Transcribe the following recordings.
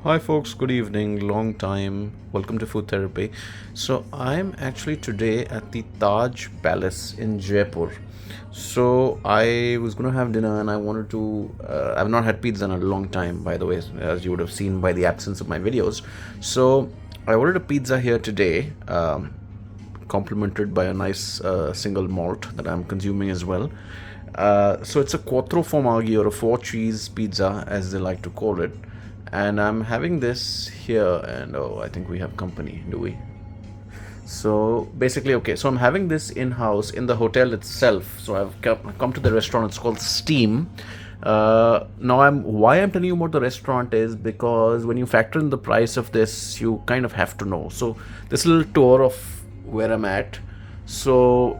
Hi folks, good evening, long time. Welcome to Food Therapy. So I'm actually today at the Taj Palace in Jaipur. So I was going to have dinner and I wanted to I've not had pizza in a long time, by the way, as you would have seen by the absence of my videos. So I ordered a pizza here today, complemented by a nice single malt that I'm consuming as well. So it's a Quattro Formaggi, or a four cheese pizza as they like to call it, and I'm having this here. And oh, I think we have company, do we? So basically, okay, so I'm having this in-house in the hotel itself. So I've come to the restaurant. It's called Steam. Now I'm telling you about the restaurant is because when you factor in the price of this, you kind of have to know. So this little tour of where I'm at. So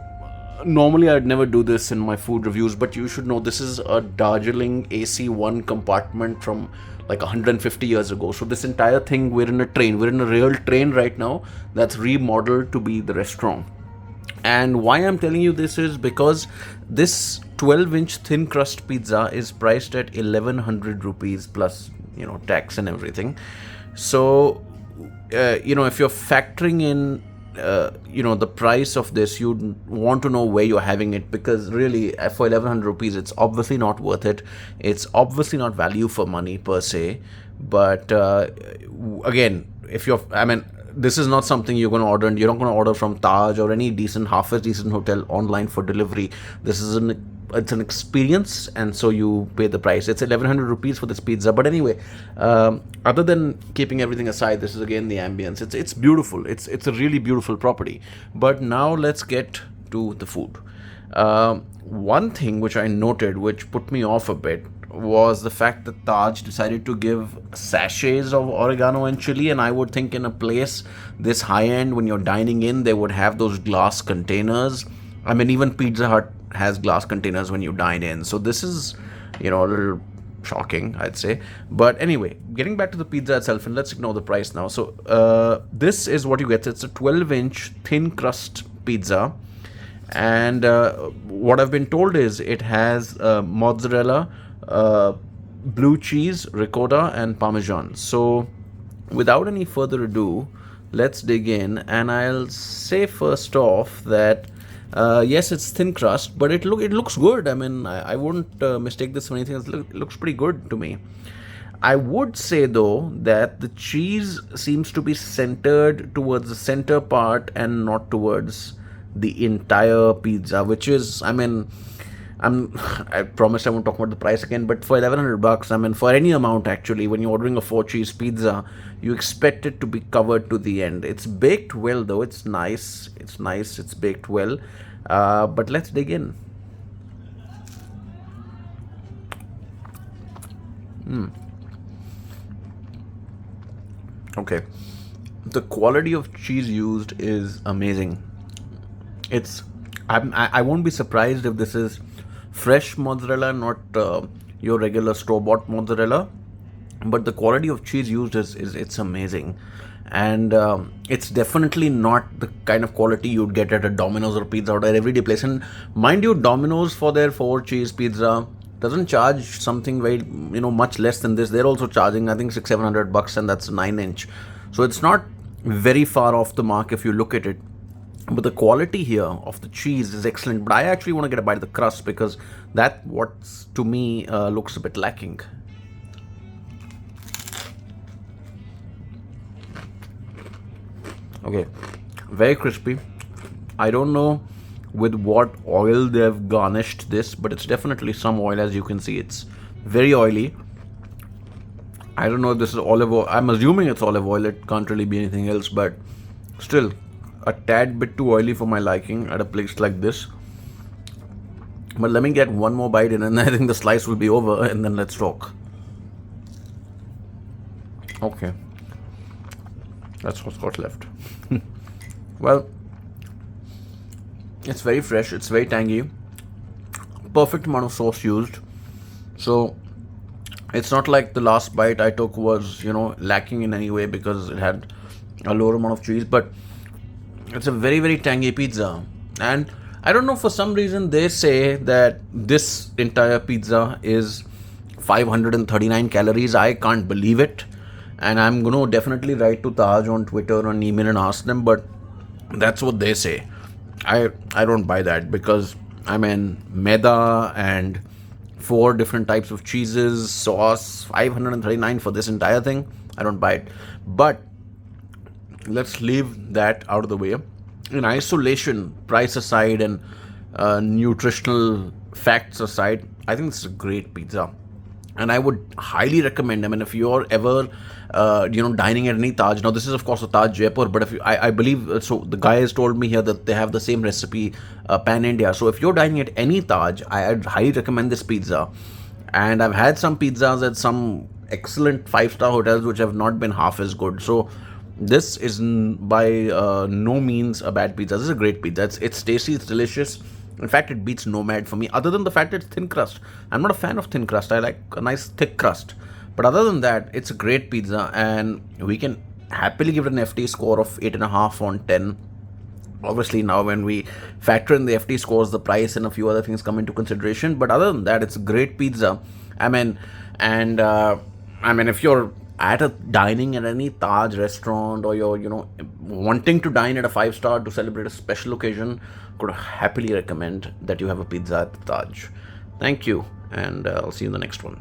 normally I'd never do this in my food reviews, but you should know this is a Darjeeling AC1 compartment from like 150 years ago. So this entire thing, we're in a train. We're in a real train right now that's remodeled to be the restaurant. And why I'm telling you this is because this 12-inch thin crust pizza is priced at 1100 rupees plus, tax and everything. So, if you're factoring in the price of this, you'd want to know where you're having it, because really for 1100 rupees it's obviously not worth it. It's obviously not value for money per se. But again, this is not something you're going to order, and you're not going to order from Taj or any half decent hotel online for delivery. This is it's an experience, and so you pay the price. It's 1100 rupees for this pizza. But anyway, other than keeping everything aside, this is again the ambience. It's beautiful. It's a really beautiful property. But now let's get to the food. One thing which I noted, which put me off a bit, was the fact that Taj decided to give sachets of oregano and chili. And I would think in a place this high end, when you're dining in, they would have those glass containers. I mean, even Pizza Hut has glass containers when you dine in. So this is, a little shocking, I'd say. But anyway, getting back to the pizza itself, and let's ignore the price now. So this is what you get. It's a 12-inch thin crust pizza. And what I've been told is it has mozzarella, blue cheese, ricotta, and parmesan. So without any further ado, let's dig in. And I'll say first off that yes, it's thin crust, but it looks good. I mean, I wouldn't mistake this for anything else. It looks pretty good to me. I would say though that the cheese seems to be centered towards the center part and not towards the entire pizza, which is, I promise I won't talk about the price again, but for 1100 bucks, for any amount actually, when you're ordering a 4-cheese pizza, you expect it to be covered to the end. It's baked well though. It's nice. It's baked well. But let's dig in. Okay. The quality of cheese used is amazing. I won't be surprised if this is fresh mozzarella, not your regular store-bought mozzarella. But the quality of cheese used it's amazing. And it's definitely not the kind of quality you'd get at a Domino's or Pizza Hut or everyday place. And mind you, Domino's for their 4-cheese pizza doesn't charge something very, much less than this. They're also charging, I think, 600-700 bucks, and that's a 9-inch. So it's not very far off the mark if you look at it. But the quality here of the cheese is excellent. But I actually want to get a bite of the crust, because that what's to me looks a bit lacking. Okay, very crispy. I don't know with what oil they've garnished this, but it's definitely some oil. As you can see, it's very oily. I don't know if this is olive oil. I'm assuming it's olive oil. It can't really be anything else, but still a tad bit too oily for my liking at a place like this. But let me get one more bite in, and I think the slice will be over, and then let's talk. Okay, that's what's got left. Well, it's very fresh, it's very tangy, perfect amount of sauce used. So it's not like the last bite I took was, lacking in any way because it had a lower amount of cheese. But it's a very, very tangy pizza. And I don't know, for some reason they say that this entire pizza is 539 calories. I can't believe it. And I'm going to definitely write to Taj on Twitter or an email and ask them, but that's what they say. I don't buy that, because I mean, maida and four different types of cheeses, sauce, 539 for this entire thing. I don't buy it. But let's leave that out of the way. In isolation, price aside and nutritional facts aside, I think it's a great pizza, and I would highly recommend. I mean, if you're ever, dining at any Taj. Now, this is of course a Taj Jaipur, but if I believe so, the guy has told me here that they have the same recipe pan India. So if you're dining at any Taj, I'd highly recommend this pizza. And I've had some pizzas at some excellent five-star hotels which have not been half as good. So this is by no means a bad pizza. This is a great pizza. It's tasty, it's delicious. In fact, it beats Nomad for me, other than the fact it's thin crust. I'm not a fan of thin crust. I like a nice thick crust. But other than that, it's a great pizza, and we can happily give it an FT score of 8.5 on 10. Obviously, now when we factor in the FT scores, the price and a few other things come into consideration. But other than that, it's a great pizza. I mean, and if you're at a dining at any Taj restaurant, or you're wanting to dine at a five-star to celebrate a special occasion, could happily recommend that you have a pizza at the Taj. Thank you, and I'll see you in the next one.